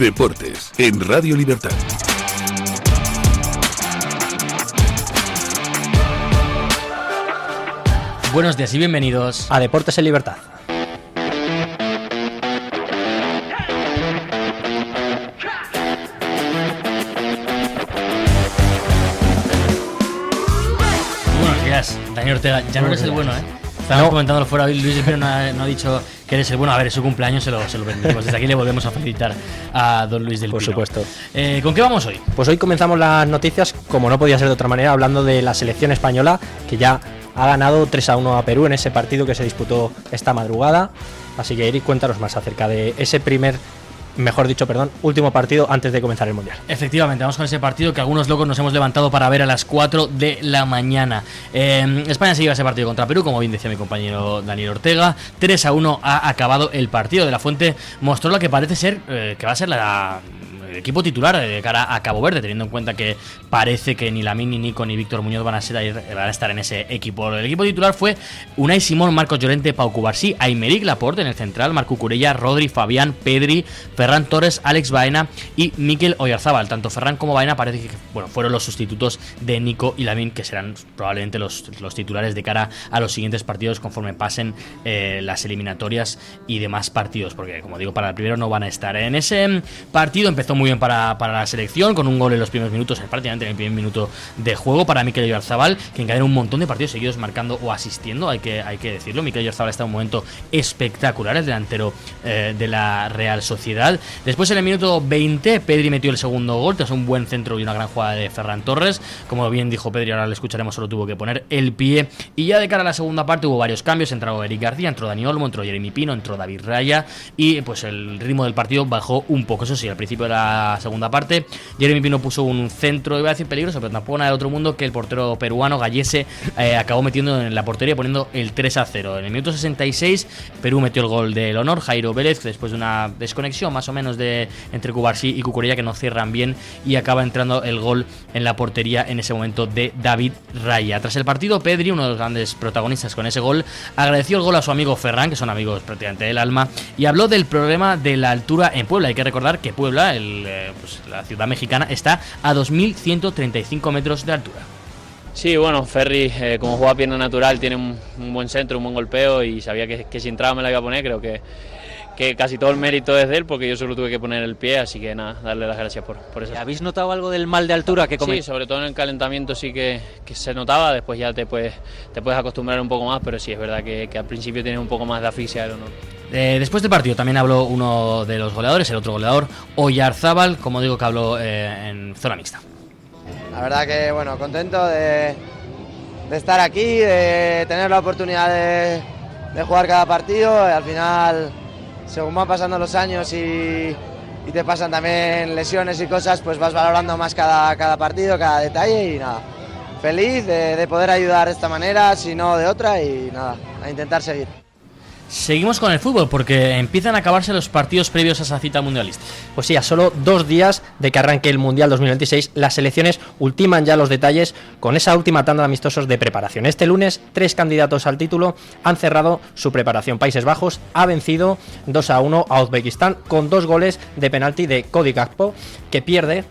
Deportes, en Radio Libertad. Buenos días y bienvenidos a Deportes en Libertad. Buenos días, Daniel Ortega. Ya no eres el bueno, ¿eh? Estábamos comentándolo fuera, Luis Espino no ha dicho que eres el bueno. A ver, es su cumpleaños, se lo permitimos. Desde aquí le volvemos a felicitar a don Luis del Pino. Por supuesto. ¿Con qué vamos hoy? Pues hoy comenzamos las noticias, como no podía ser de otra manera, hablando de la selección española, que ya ha ganado 3-1 a Perú en ese partido que se disputó esta madrugada. Así que, Eric, cuéntanos más acerca de ese último partido antes de comenzar el Mundial. Efectivamente, vamos con ese partido que algunos locos nos hemos levantado para ver a las 4 de la mañana. España se lleva ese partido contra Perú, como bien decía mi compañero Daniel Ortega. 3-1 ha acabado el partido. De la Fuente mostró lo que parece ser que va a ser el equipo titular de cara a Cabo Verde, teniendo en cuenta que parece que ni Lamine, ni Nico, ni Víctor Muñoz van a estar en ese equipo. El equipo titular fue Unai Simón, Marcos Llorente, Pau Cubarsí, Aymeric Laporte en el central, Marc Cucurella, Rodri, Fabián, Pedri, Ferran Torres, Alex Baena y Mikel Oyarzabal. Tanto Ferran como Baena parece que fueron los sustitutos de Nico y Lamine, que serán probablemente los titulares de cara a los siguientes partidos conforme pasen las eliminatorias y demás partidos, porque como digo, para el primero no van a estar. En ese partido empezó muy bien para la selección, con un gol en los primeros minutos, prácticamente en el primer minuto de juego para Mikel Oyarzabal, que encadenó un montón de partidos seguidos marcando o asistiendo, hay que decirlo. Mikel Oyarzabal está en un momento espectacular, el delantero de la Real Sociedad. Después, en el minuto 20, Pedri metió el segundo gol tras un buen centro y una gran jugada de Ferran Torres. Como bien dijo Pedri, ahora le escucharemos, solo tuvo que poner el pie. Y ya de cara a la segunda parte hubo varios cambios. Entró Eric García, entró Dani Olmo, entró Jeremy Pino, entró David Raya, y pues el ritmo del partido bajó un poco. Eso sí, al principio de la segunda parte Jeremy Pino puso un centro, iba a decir peligroso, pero tampoco nada de otro mundo, que el portero peruano Gallese acabó metiendo en la portería, poniendo el 3-0. En el minuto 66 Perú metió el gol del honor, Jairo Vélez, después de una desconexión más o menos entre Cubarsí y Cucurella, que no cierran bien, y acaba entrando el gol en la portería en ese momento de David Raya. Tras el partido, Pedri, uno de los grandes protagonistas con ese gol, agradeció el gol a su amigo Ferran, que son amigos prácticamente del alma, y habló del problema de la altura en Puebla. Hay que recordar que Puebla, la ciudad mexicana, está a 2.135 metros de altura. Sí, bueno, Ferri, como juega a pierna natural, tiene un buen centro, un buen golpeo, y sabía que si entraba me la iba a poner. Creo que casi todo el mérito es de él, porque yo solo tuve que poner el pie, así que nada, darle las gracias por eso. ¿Habéis notado algo del mal de altura que Sí, sobre todo en el calentamiento sí que se notaba, después ya te puedes acostumbrar un poco más, pero sí es verdad que al principio tienes un poco más de asfixia del honor. Después del partido también habló uno de los goleadores, el otro goleador, Oyarzabal, como digo, que habló en zona mixta. La verdad que contento de estar aquí, de tener la oportunidad de jugar cada partido. Al final, según van pasando los años y te pasan también lesiones y cosas, pues vas valorando más cada partido, cada detalle, y nada, feliz de poder ayudar de esta manera, si no de otra, y nada, a intentar seguir. Seguimos con el fútbol, porque empiezan a acabarse los partidos previos a esa cita mundialista. Pues sí, a solo 2 días de que arranque el Mundial 2026, las selecciones ultiman ya los detalles con esa última tanda de amistosos de preparación. Este lunes, 3 candidatos al título han cerrado su preparación. Países Bajos ha vencido 2-1 a Uzbekistán con 2 goles de penalti de Cody Gakpo, que pierde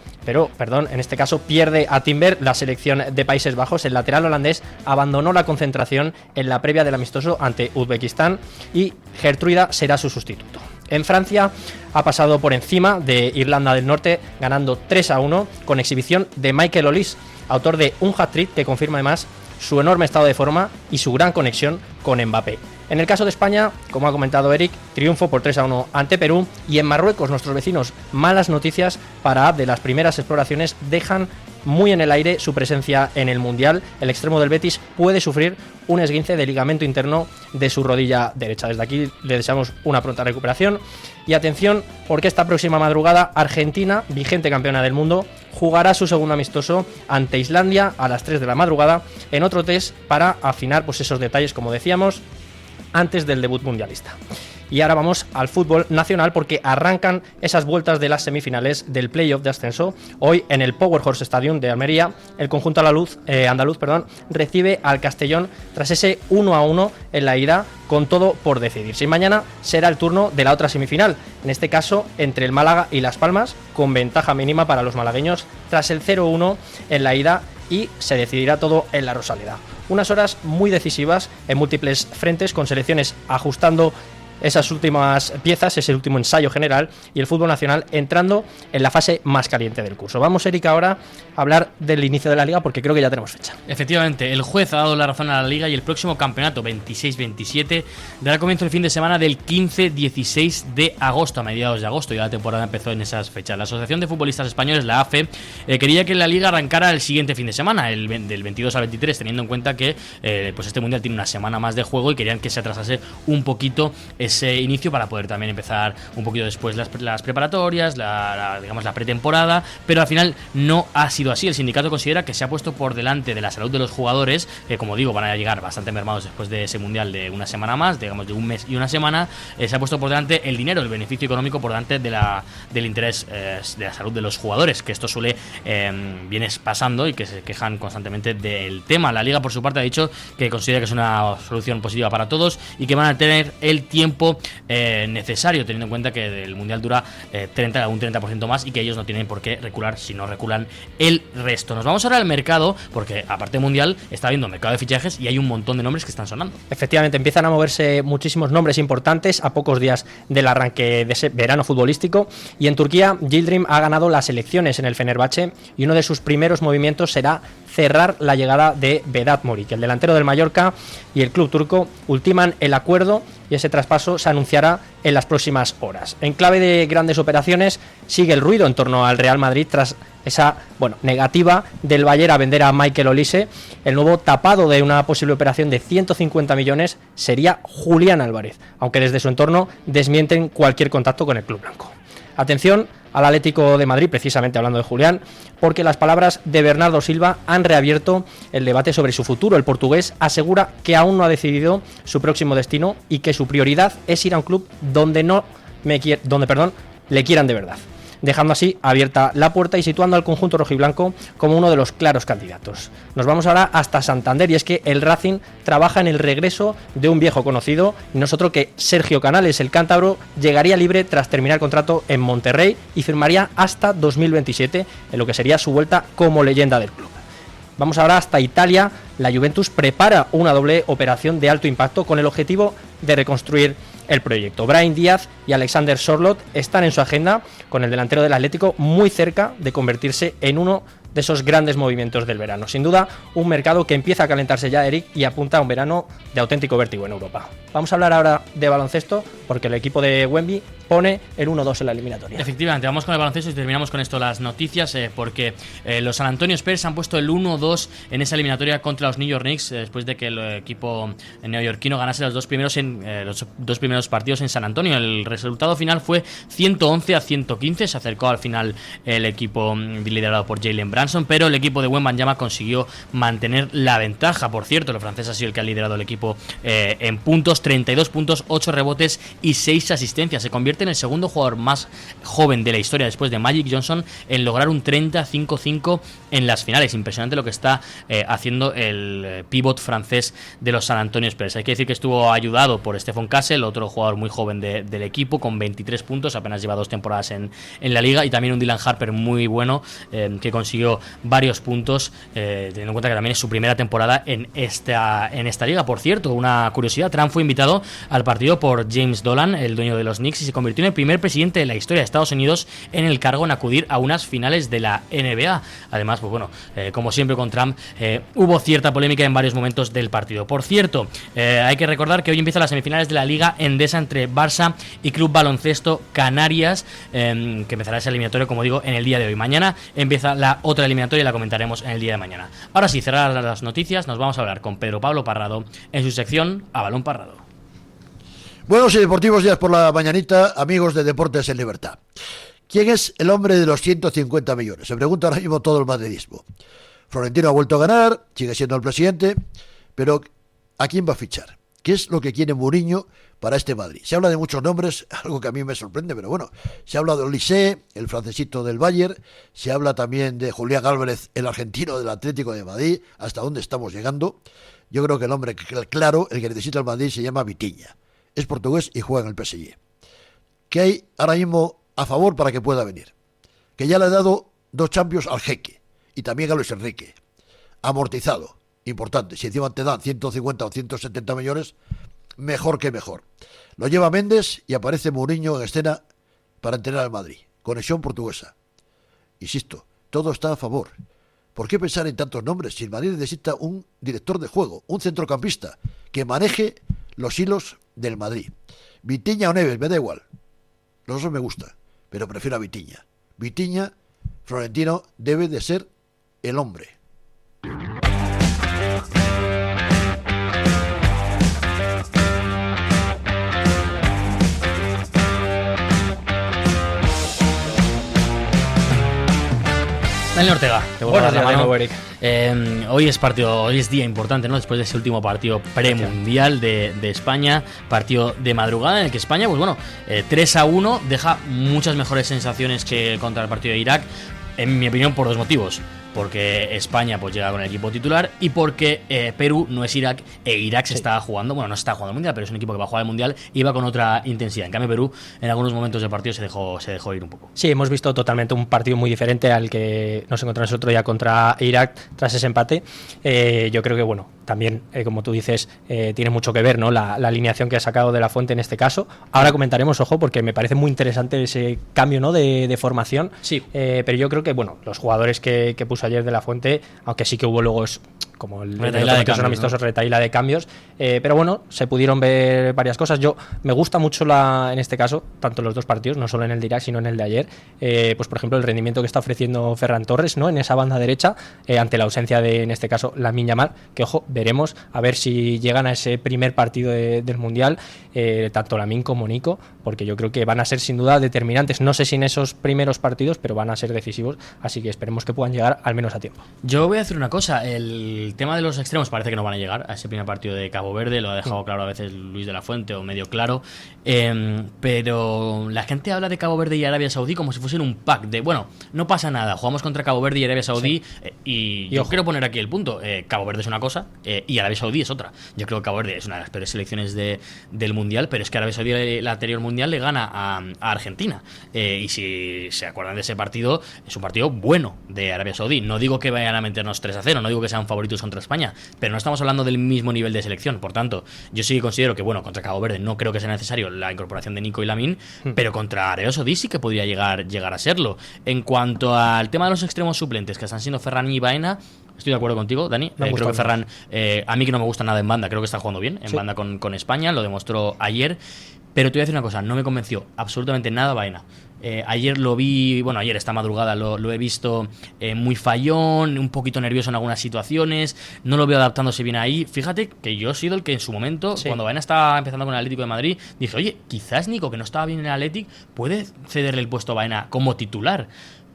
a Timber. La selección de Países Bajos, el lateral holandés, abandonó la concentración en la previa del amistoso ante Uzbekistán, y Gertruida será su sustituto. En Francia ha pasado por encima de Irlanda del Norte, ganando 3-1 con exhibición de Michael Olise, autor de un hat-trick que confirma además su enorme estado de forma y su gran conexión con Mbappé. En el caso de España, como ha comentado Eric, triunfo por 3-1 ante Perú, y en Marruecos, nuestros vecinos, malas noticias para Abde. Las primeras exploraciones dejan muy en el aire su presencia en el Mundial. El extremo del Betis puede sufrir un esguince de ligamento interno de su rodilla derecha. Desde aquí le deseamos una pronta recuperación. Y atención, porque esta próxima madrugada Argentina, vigente campeona del mundo, jugará su segundo amistoso ante Islandia a las 3 de la madrugada en otro test para afinar esos detalles, como decíamos, antes del debut mundialista. Y ahora vamos al fútbol nacional porque arrancan esas vueltas de las semifinales del playoff de ascenso. Hoy en el Power Horse Stadium de Almería, el conjunto andaluz recibe al Castellón tras ese 1-1 en la ida, con todo por decidirse. Y mañana será el turno de la otra semifinal, en este caso entre el Málaga y Las Palmas, con ventaja mínima para los malagueños tras el 0-1 en la ida, y se decidirá todo en la Rosaleda. Unas horas muy decisivas en múltiples frentes, con selecciones ajustando esas últimas piezas, ese último ensayo general, y el fútbol nacional entrando en la fase más caliente del curso. Vamos, Eric, ahora a hablar del inicio de la liga, porque creo que ya tenemos fecha. Efectivamente, el juez ha dado la razón a la liga y el próximo campeonato 26-27 dará comienzo el fin de semana del 15-16 de agosto, a mediados de agosto. Ya la temporada empezó en esas fechas. La Asociación de Futbolistas Españoles, la AFE, quería que la liga arrancara el siguiente fin de semana, del 22 al 23, teniendo en cuenta que pues este mundial tiene una semana más de juego y querían que se atrasase un poquito ese inicio para poder también empezar un poquito después las preparatorias, digamos la pretemporada, pero al final no ha sido así. El sindicato considera que se ha puesto por delante de la salud de los jugadores, que como digo van a llegar bastante mermados después de ese mundial de una semana más, digamos de un mes y una semana. Se ha puesto por delante el dinero, el beneficio económico por delante del interés de la salud de los jugadores, que esto suele viene pasando y que se quejan constantemente del tema. La liga por su parte ha dicho que considera que es una solución positiva para todos y que van a tener el tiempo necesario, teniendo en cuenta que el mundial dura un 30% más y que ellos no tienen por qué recular si no reculan el resto. Nos vamos ahora al mercado, porque aparte mundial está habiendo mercado de fichajes y hay un montón de nombres que están sonando. Efectivamente, empiezan a moverse muchísimos nombres importantes a pocos días del arranque de ese verano futbolístico, y en Turquía Yildirim ha ganado las elecciones en el Fenerbahce y uno de sus primeros movimientos será cerrar la llegada de Vedat Muric. El delantero del Mallorca y el club turco ultiman el acuerdo y ese traspaso se anunciará en las próximas horas. En clave de grandes operaciones sigue el ruido en torno al Real Madrid tras esa negativa del Bayern a vender a Michael Olise. El nuevo tapado de una posible operación de 150 millones sería Julián Álvarez, aunque desde su entorno desmienten cualquier contacto con el club blanco. Atención al Atlético de Madrid, precisamente hablando de Julián, porque las palabras de Bernardo Silva han reabierto el debate sobre su futuro. El portugués asegura que aún no ha decidido su próximo destino y que su prioridad es ir a un club donde le quieran de verdad, dejando así abierta la puerta y situando al conjunto rojiblanco como uno de los claros candidatos. Nos vamos ahora hasta Santander, y es que el Racing trabaja en el regreso de un viejo conocido, y no es otro que Sergio Canales. El cántabro llegaría libre tras terminar contrato en Monterrey y firmaría hasta 2027, en lo que sería su vuelta como leyenda del club. Vamos ahora hasta Italia. La Juventus prepara una doble operación de alto impacto con el objetivo de reconstruir el proyecto. Brahim Díaz y Alexander Sorloth están en su agenda, con el delantero del Atlético muy cerca de convertirse en uno de esos grandes movimientos del verano. Sin duda, un mercado que empieza a calentarse ya, Eric, y apunta a un verano de auténtico vértigo en Europa. Vamos a hablar ahora de baloncesto, porque el equipo de Wemby pone el 1-2 en la eliminatoria. Efectivamente, vamos con el baloncesto y terminamos con esto las noticias, porque los San Antonio Spurs han puesto el 1-2 en esa eliminatoria contra los New York Knicks, después de que el equipo neoyorquino ganase los dos primeros partidos en San Antonio. El resultado final fue 111-115, se acercó al final el equipo liderado por Jalen Brunson, pero el equipo de Wembanyama consiguió mantener la ventaja. Por cierto, el francés ha sido el que ha liderado el equipo en puntos, 32 puntos, 8 rebotes y 6 asistencias. Se convierte en el segundo jugador más joven de la historia, después de Magic Johnson, en lograr un 30-5-5 en las finales. Impresionante lo que está haciendo el pívot francés de los San Antonio Spurs. Hay que decir que estuvo ayudado por Stephon Castle, otro jugador muy joven del equipo, con 23 puntos, apenas lleva 2 temporadas en la liga, y también un Dylan Harper muy bueno, que consiguió varios puntos, teniendo en cuenta que también es su primera temporada en esta liga. Por cierto, una curiosidad, Trump fue invitado al partido por James Dolan, el dueño de los Knicks, y se convirtió en el primer presidente de la historia de Estados Unidos en el cargo en acudir a unas finales de la NBA. Además, pues bueno, como siempre con Trump, hubo cierta polémica en varios momentos del partido. Por cierto, hay que recordar que hoy empiezan las semifinales de la Liga Endesa entre Barça y Club Baloncesto Canarias, que empezará esa eliminatoria, como digo, en el día de hoy. Mañana empieza la otra eliminatoria y la comentaremos en el día de mañana. Ahora sí, cerradas las noticias, nos vamos a hablar con Pedro Pablo Parrado en su sección A Balón Parrado. Buenos y deportivos días por la mañanita, amigos de Deportes en Libertad. ¿Quién es el hombre de los 150 millones? Se pregunta ahora mismo todo el madridismo. Florentino ha vuelto a ganar, sigue siendo el presidente, pero ¿a quién va a fichar? ¿Qué es lo que quiere Mourinho para este Madrid? Se habla de muchos nombres, algo que a mí me sorprende, pero bueno, se habla de Olise, el francesito del Bayern, se habla también de Julián Álvarez, el argentino del Atlético de Madrid, hasta dónde estamos llegando. Yo creo que el hombre claro, el que necesita el Madrid, se llama Vitinha. Es portugués y juega en el PSG. ¿Qué hay ahora mismo a favor para que pueda venir? Que ya le ha dado 2 Champions al Jeque y también a Luis Enrique. Amortizado, importante. Si encima te dan 150 o 170 millones, mejor que mejor. Lo lleva Méndez y aparece Mourinho en escena para entrenar al Madrid. Conexión portuguesa. Insisto, todo está a favor. ¿Por qué pensar en tantos nombres si el Madrid necesita un director de juego, un centrocampista que maneje los hilos del Madrid? Vitinha o Neves, me da igual. Los dos me gustan, pero prefiero a Vitinha. Vitinha, Florentino, debe de ser el hombre. Daniel Ortega, te vuelvo a dar la Buenos mano. días, Hoy es día importante, ¿no? Después de ese último partido premundial de España, partido de madrugada en el que España, pues bueno, 3-1 deja muchas mejores sensaciones que contra el partido de Irak, en mi opinión, por 2 motivos. Porque España pues llega con el equipo titular y porque Perú no es Irak e Irak se está jugando, bueno, no se está jugando el Mundial, pero es un equipo que va a jugar el Mundial y va con otra intensidad. En cambio Perú en algunos momentos del partido se dejó ir un poco. Sí, hemos visto totalmente un partido muy diferente al que nos encontramos el otro día contra Irak tras ese empate. Yo creo que, bueno, también, como tú dices, tiene mucho que ver, ¿no? La alineación que ha sacado de la Fuente en este caso. Ahora comentaremos, ojo, porque me parece muy interesante ese cambio, ¿no? de formación. Sí. Pero yo creo que, bueno, los jugadores que puso ayer de la Fuente, aunque sí que hubo luego como el son amistosos, retaíla de cambios, pero bueno, se pudieron ver varias cosas. Yo me gusta mucho en este caso, tanto los 2 partidos, no solo en el de Irak, sino en el de ayer, pues por ejemplo el rendimiento que está ofreciendo Ferran Torres, ¿no? En esa banda derecha, ante la ausencia de, en este caso, Lamine Yamal, que ojo, veremos a ver si llegan a ese primer partido del Mundial, tanto Lamine como Nico, porque yo creo que van a ser sin duda determinantes, no sé si en esos primeros partidos, pero van a ser decisivos, así que esperemos que puedan llegar al menos a tiempo. Yo voy a decir una cosa, el tema de los extremos parece que no van a llegar a ese primer partido de Cabo Verde, lo ha dejado claro a veces Luis de la Fuente o medio claro, pero la gente habla de Cabo Verde y Arabia Saudí como si fuesen un pack de, bueno, no pasa nada, jugamos contra Cabo Verde y Arabia Saudí, y yo quiero poner aquí el punto, Cabo Verde es una cosa y Arabia Saudí es otra. Yo creo que Cabo Verde es una de las peores selecciones del Mundial, pero es que Arabia Saudí la anterior Mundial le gana a Argentina, y si se acuerdan de ese partido, es un partido bueno de Arabia Saudí. No digo que vayan a meternos 3-0, no digo que sean favoritos contra España, pero no estamos hablando del mismo nivel de selección. Por tanto, yo sí considero que, bueno, contra Cabo Verde no creo que sea necesario la incorporación de Nico y Lamine, pero contra Arabia Saudí sí que podría llegar a serlo. En cuanto al tema de los extremos suplentes, que están siendo Ferran y Baena, estoy de acuerdo contigo, Dani. Creo que Ferran, a mí que no me gusta nada en banda, creo que está jugando bien en banda con España, lo demostró ayer. Pero te voy a decir una cosa, no me convenció absolutamente nada Baena. Ayer lo vi, bueno, ayer esta madrugada lo he visto muy fallón, un poquito nervioso en algunas situaciones, no lo veo adaptándose bien ahí. Fíjate que yo he sido el que en su momento, cuando Baena estaba empezando con el Atlético de Madrid, dije, oye, quizás Nico, que no estaba bien en el Atlético, puede cederle el puesto a Baena como titular.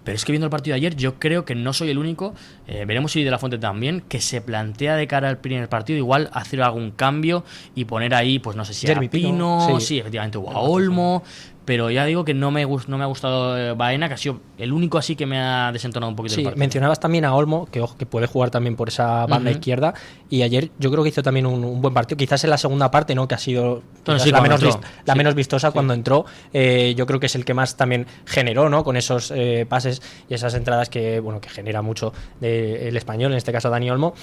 Pero es que viendo el partido de ayer, yo creo que no soy el único, veremos si de la Fuente también, que se plantea de cara al primer partido igual hacer algún cambio y poner ahí, pues no sé si a Pino, sí, efectivamente, o a Olmo. Pero ya digo que no me ha gustado Baena, que ha sido el único así que me ha desentonado un poquito el partido. Mencionabas también a Olmo, que ojo, que puede jugar también por esa banda izquierda, y ayer yo creo que hizo también un buen partido, quizás en la segunda parte, ¿no? Que ha sido la menos vistosa cuando entró. Yo creo que es el que más también generó, ¿no? Con esos pases y esas entradas que, bueno, que genera mucho el español, en este caso Dani Olmo.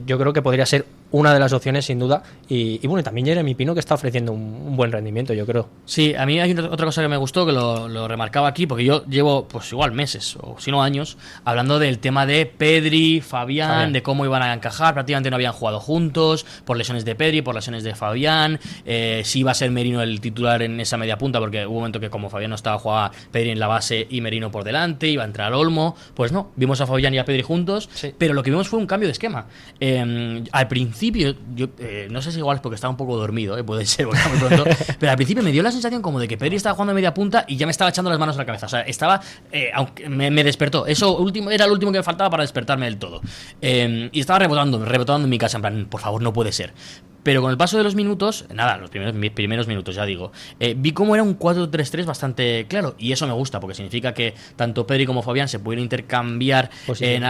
Yo creo que podría ser una de las opciones sin duda, y bueno, también Jeremy Pino, que está ofreciendo un buen rendimiento, yo creo. Sí, a mí hay otra cosa que me gustó, que lo remarcaba aquí, porque yo llevo pues igual meses, o si no años, hablando del tema de Pedri, Fabián, de cómo iban a encajar, prácticamente no habían jugado juntos, por lesiones de Pedri, por lesiones de Fabián, si iba a ser Merino el titular en esa media punta, porque hubo un momento que como Fabián no estaba, jugaba Pedri en la base y Merino por delante, iba a entrar Olmo, pues no, vimos a Fabián y a Pedri juntos, pero lo que vimos fue un cambio de esquema. Al principio, yo no sé si igual es porque estaba un poco dormido, puede ser, porque muy pronto, pero al principio me dio la sensación como de que Pedri estaba jugando a media punta y ya me estaba echando las manos a la cabeza. O sea, estaba, aunque me despertó. Eso era lo último que me faltaba para despertarme del todo. Y estaba rebotando en mi casa, en plan, por favor, no puede ser. Pero con el paso de los minutos, nada, mis primeros minutos, ya digo, vi cómo era un 4-3-3 bastante claro. Y eso me gusta, porque significa que tanto Pedri como Fabián se pueden intercambiar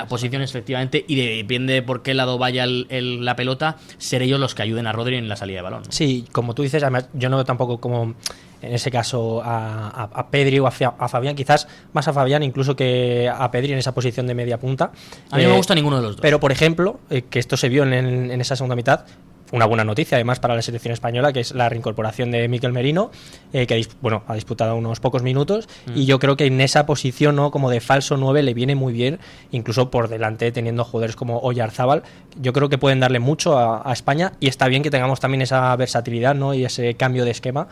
posiciones efectivamente, y depende de por qué lado vaya la pelota, ser ellos los que ayuden a Rodri en la salida de balón, ¿no? Sí, como tú dices, además yo no veo tampoco como en ese caso a Pedri o a Fabián, quizás más a Fabián incluso que a Pedri en esa posición de media punta. A mí no me gusta ninguno de los dos. Pero por ejemplo, que esto se vio en esa segunda mitad, una buena noticia además para la selección española, que es la reincorporación de Mikel Merino, que ha disputado unos pocos minutos, y yo creo que en esa posición, ¿no?, como de falso 9 le viene muy bien, incluso por delante teniendo jugadores como Oyarzábal. Yo creo que pueden darle mucho a España, y está bien que tengamos también esa versatilidad, ¿no?, y ese cambio de esquema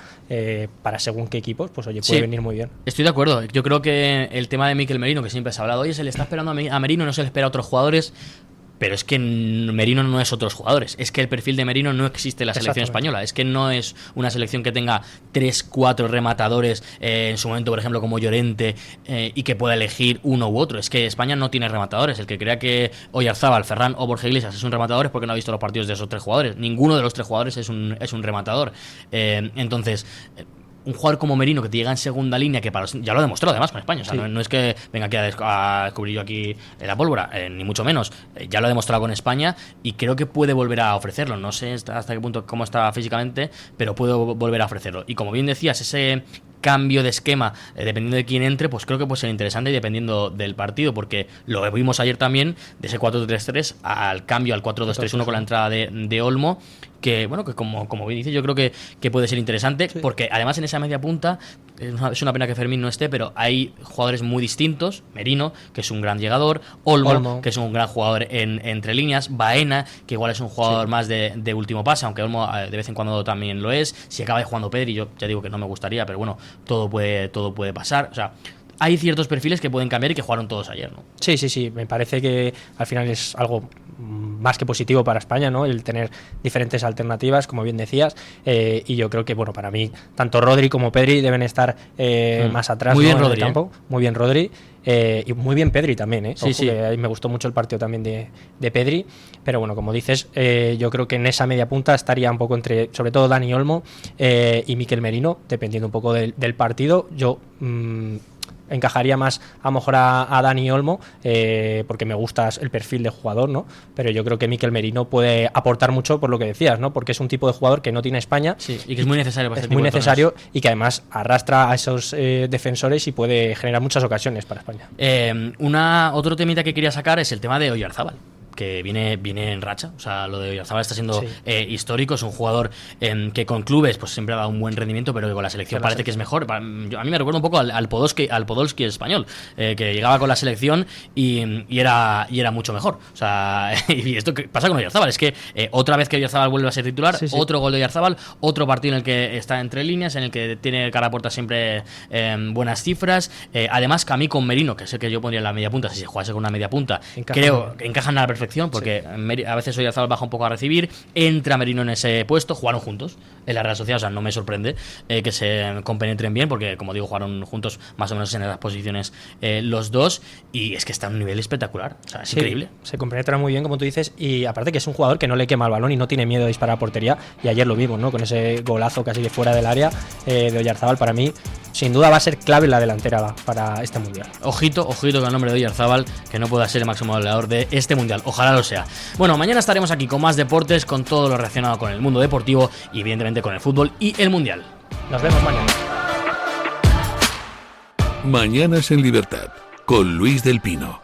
para según qué equipos, pues oye, puede venir muy bien. Estoy de acuerdo. Yo creo que el tema de Mikel Merino, que siempre se ha hablado, oye, se le está esperando a Merino, no se le espera a otros jugadores. Pero es que Merino no es otros jugadores. Es que el perfil de Merino no existe en la selección española. Es que no es una selección que tenga 3-4 rematadores en su momento, por ejemplo, como Llorente, y que pueda elegir uno u otro. Es que España no tiene rematadores. El que crea que Oyarzábal, Ferran o Borja Iglesias es un rematador es porque no ha visto los partidos de esos 3 jugadores. Ninguno de los 3 jugadores es un rematador. Entonces, un jugador como Merino, que te llega en segunda línea, que ya lo ha demostrado además con España, o sea, no es que venga aquí a descubrir yo aquí la pólvora, ni mucho menos, ya lo ha demostrado con España, y creo que puede volver a ofrecerlo. No sé hasta qué punto cómo está físicamente, pero puede volver a ofrecerlo. Y como bien decías, ese cambio de esquema, dependiendo de quién entre, pues creo que puede ser interesante, y dependiendo del partido, porque lo vimos ayer también, de ese 4-3-3 al cambio al 4-2-3-1 con la entrada de Olmo, que bueno, que como bien dice, yo creo que puede ser interesante, porque además en esa media punta es una pena que Fermín no esté, pero hay jugadores muy distintos. Merino, que es un gran llegador, Olmo, que es un gran jugador entre líneas, Baena, que igual es un jugador más de último pase, aunque Olmo de vez en cuando también lo es. Si acaba jugando Pedri, yo ya digo que no me gustaría, pero bueno, todo puede pasar. O sea, hay ciertos perfiles que pueden cambiar y que jugaron todos ayer, ¿no? Sí, me parece que al final es algo más que positivo para España, ¿no?, el tener diferentes alternativas, como bien decías, y yo creo que, bueno, para mí tanto Rodri como Pedri deben estar más atrás, muy bien, ¿no?, Rodri, en el campo. Muy bien Rodri, y muy bien Pedri también, ¿eh? Sí. Me gustó mucho el partido también de Pedri, pero bueno, como dices, yo creo que en esa media punta estaría un poco entre, sobre todo, Dani Olmo y Mikel Merino, dependiendo un poco del partido. Yo encajaría más a lo mejor a Dani Olmo, porque me gusta el perfil de jugador, ¿no? Pero yo creo que Mikel Merino puede aportar mucho por lo que decías, ¿no? Porque es un tipo de jugador que no tiene España, y que es muy necesario para es muy necesario, y que además arrastra a esos defensores y puede generar muchas ocasiones para España. Otro temita que quería sacar es el tema de Oyarzábal, que viene en racha. O sea, lo de Oyarzábal está siendo histórico. Es un jugador que con clubes pues siempre ha dado un buen rendimiento, pero que con la selección parece que es mejor. A mí me recuerda un poco al Podolski español, que llegaba con la selección y era mucho mejor. O sea, y esto que pasa con Oyarzábal es que otra vez que Oyarzábal vuelve a ser titular, otro gol de Oyarzábal, otro partido en el que está entre líneas, en el que tiene cara a puerta siempre buenas cifras. Además, que a mí con Merino, que es el que yo pondría en la media punta, si se jugase con una media punta, creo que encajan a la perfección, porque a veces Oyarzábal baja un poco a recibir, entra Merino en ese puesto, jugaron juntos en la Real Sociedad, o sea, no me sorprende que se compenetren bien, porque como digo, jugaron juntos más o menos en esas posiciones los dos, y es que está a un nivel espectacular, o sea, es increíble. Se compenetran muy bien, como tú dices, y aparte que es un jugador que no le quema el balón y no tiene miedo de disparar a portería, y ayer lo vimos, ¿no?, con ese golazo casi de fuera del área de Oyarzábal. Para mí, sin duda, va a ser clave la delantera para este Mundial. Ojito con el nombre de Oyarzábal, que no pueda ser el máximo goleador de este Mundial. Ojalá lo sea. Bueno, mañana estaremos aquí con más deportes, con todo lo relacionado con el mundo deportivo y evidentemente con el fútbol y el Mundial. Nos vemos mañana. Mañanas en Libertad, con Luis del Pino.